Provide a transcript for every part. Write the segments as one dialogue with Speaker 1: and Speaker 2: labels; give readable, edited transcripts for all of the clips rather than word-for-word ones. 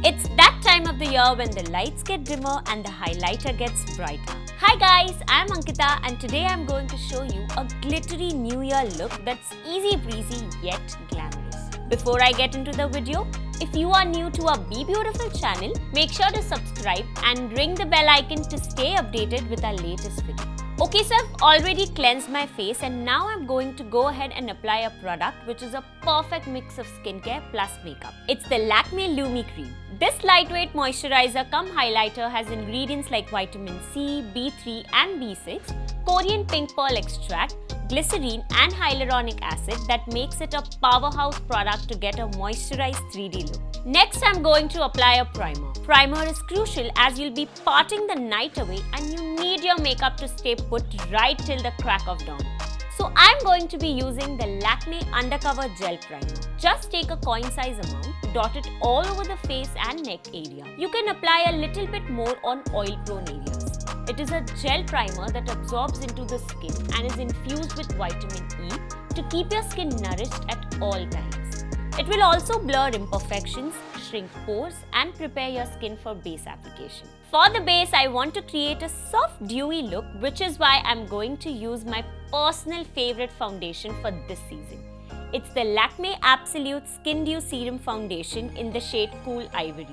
Speaker 1: It's that time of the year when the lights get dimmer and the highlighter gets brighter. Hi guys, I'm Ankita and today I'm going to show you a glittery New Year look that's easy breezy yet glamorous. Before I get into the video, if you are new to our Be Beautiful channel, make sure to subscribe and ring the bell icon to stay updated with our latest video. Okay, so I've already cleansed my face and now I'm going to go ahead and apply a product which is a perfect mix of skincare plus makeup. It's the Lakme Lumi Cream. This lightweight moisturizer cum highlighter has ingredients like vitamin C, B3 and B6, Korean pink pearl extract, glycerine and hyaluronic acid that makes it a powerhouse product to get a moisturized 3D look. Next, I'm going to apply a primer. Primer is crucial as you'll be parting the night away and you need your makeup to stay put right till the crack of dawn. So I'm going to be using the Lakme Undercover Gel Primer. Just take a coin size amount, dot it all over the face and neck area. You can apply a little bit more on oil prone areas. It is a gel primer that absorbs into the skin and is infused with vitamin E to keep your skin nourished at all times. It will also blur imperfections, shrink pores and prepare your skin for base application. For the base, I want to create a soft dewy look, which is why I'm going to use my personal favorite foundation for this season. It's the Lakme Absolute Skin Dew Serum Foundation in the shade Cool Ivory.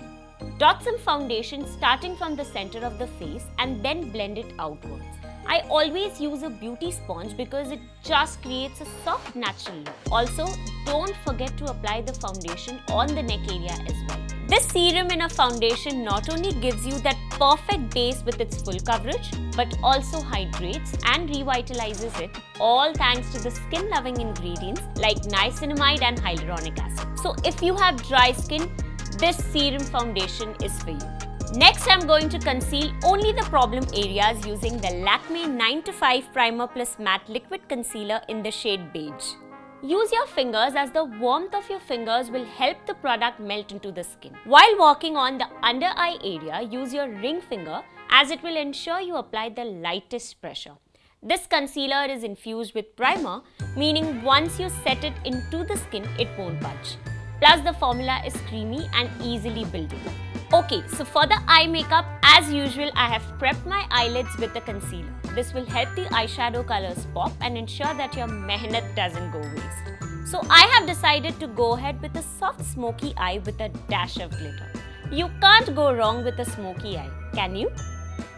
Speaker 1: Dot some foundation starting from the center of the face and then blend it outwards. I always use a beauty sponge because it just creates a soft natural look. Also, don't forget to apply the foundation on the neck area as well. This serum in a foundation not only gives you that perfect base with its full coverage, but also hydrates and revitalizes it, all thanks to the skin-loving ingredients like niacinamide and hyaluronic acid. So if you have dry skin, this serum foundation is for you. Next, I'm going to conceal only the problem areas using the Lakme 9 to 5 Primer Plus Matte Liquid Concealer in the shade Beige. Use your fingers as the warmth of your fingers will help the product melt into the skin. While working on the under eye area, use your ring finger as it will ensure you apply the lightest pressure. This concealer is infused with primer, meaning once you set it into the skin, it won't budge. Plus, the formula is creamy and easily buildable. Okay, so for the eye makeup, as usual, I have prepped my eyelids with the concealer. This will help the eyeshadow colors pop and ensure that your mehnat doesn't go waste. So I have decided to go ahead with a soft smoky eye with a dash of glitter. You can't go wrong with a smoky eye, can you?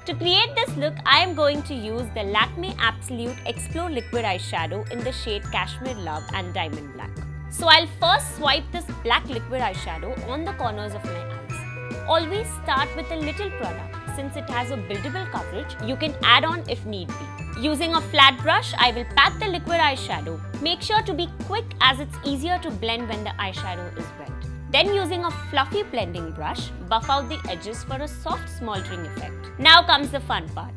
Speaker 1: To create this look, I am going to use the Lakme Absolute Explore Liquid Eyeshadow in the shade Cashmere Love and Diamond Black. So I'll first swipe this black liquid eyeshadow on the corners of my eyes. Always start with a little product. Since it has a buildable coverage, you can add on if need be. Using a flat brush, I will pat the liquid eyeshadow. Make sure to be quick as it's easier to blend when the eyeshadow is wet. Then using a fluffy blending brush, buff out the edges for a soft smoldering effect. Now comes the fun part.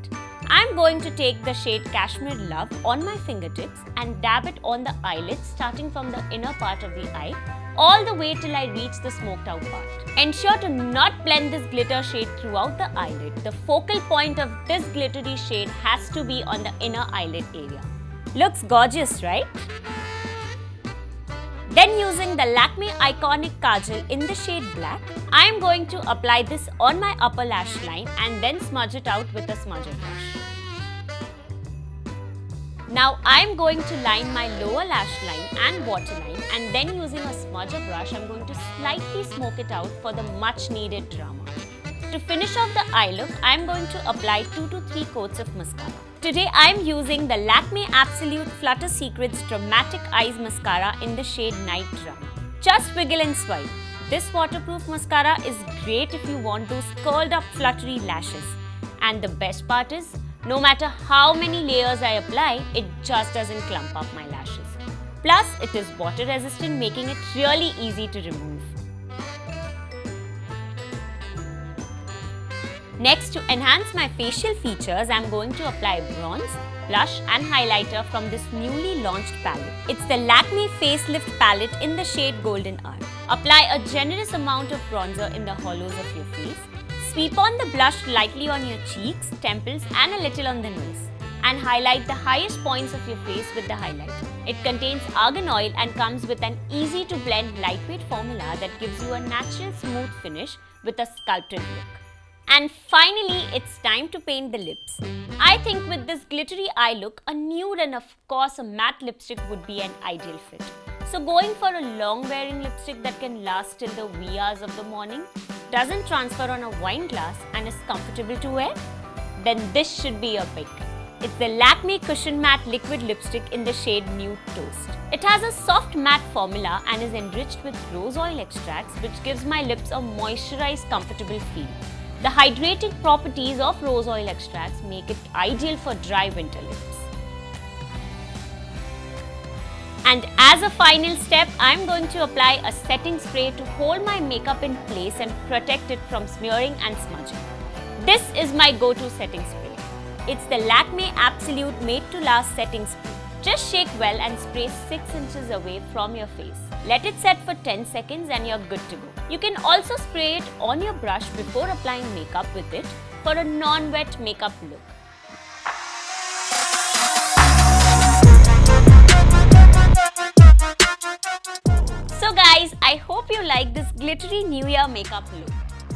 Speaker 1: I'm going to take the shade Cashmere Love on my fingertips and dab it on the eyelids starting from the inner part of the eye all the way till I reach the smoked out part. Ensure to not blend this glitter shade throughout the eyelid. The focal point of this glittery shade has to be on the inner eyelid area. Looks gorgeous, right? Then using the Lakme Iconic Kajal in the shade Black, I am going to apply this on my upper lash line and then smudge it out with a smudger brush. Now I am going to line my lower lash line and waterline and then using a smudger brush, I am going to slightly smoke it out for the much needed drama. To finish off the eye look, I am going to apply 2 to 3 coats of mascara. Today I am using the Lakme Absolute Flutter Secrets Dramatic Eyes Mascara in the shade Night Drama. Just wiggle and swipe. This waterproof mascara is great if you want those curled up fluttery lashes. And the best part is, no matter how many layers I apply, it just doesn't clump up my lashes. Plus, it is water resistant, making it really easy to remove. Next, to enhance my facial features, I am going to apply bronze, blush and highlighter from this newly launched palette. It's the Lakme Facelift palette in the shade Golden Hour. Apply a generous amount of bronzer in the hollows of your face. Sweep on the blush lightly on your cheeks, temples and a little on the nose. And highlight the highest points of your face with the highlighter. It contains argan oil and comes with an easy to blend lightweight formula that gives you a natural smooth finish with a sculpted look. And finally, it's time to paint the lips. I think with this glittery eye look, a nude and of course a matte lipstick would be an ideal fit. So going for a long wearing lipstick that can last till the wee hours of the morning, doesn't transfer on a wine glass and is comfortable to wear, then this should be your pick. It's the Lakme Cushion Matte Liquid Lipstick in the shade Nude Toast. It has a soft matte formula and is enriched with rose oil extracts, which gives my lips a moisturized, comfortable feel. The hydrating properties of rose oil extracts make it ideal for dry winter lips. And as a final step, I'm going to apply a setting spray to hold my makeup in place and protect it from smearing and smudging. This is my go-to setting spray. It's the Lakme Absolute Made to Last setting spray. Just shake well and spray 6 inches away from your face. Let it set for 10 seconds and you're good to go. You can also spray it on your brush before applying makeup with it for a non-wet makeup look. So guys, I hope you like this glittery New Year makeup look.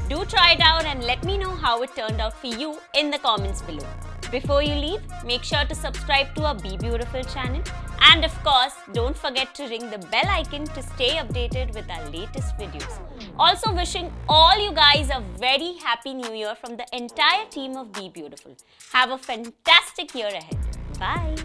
Speaker 1: Do try it out and let me know how it turned out for you in the comments below. Before you leave, make sure to subscribe to our Be Beautiful channel. And of course, don't forget to ring the bell icon to stay updated with our latest videos. Also wishing all you guys a very happy New Year from the entire team of Be Beautiful. Have a fantastic year ahead. Bye.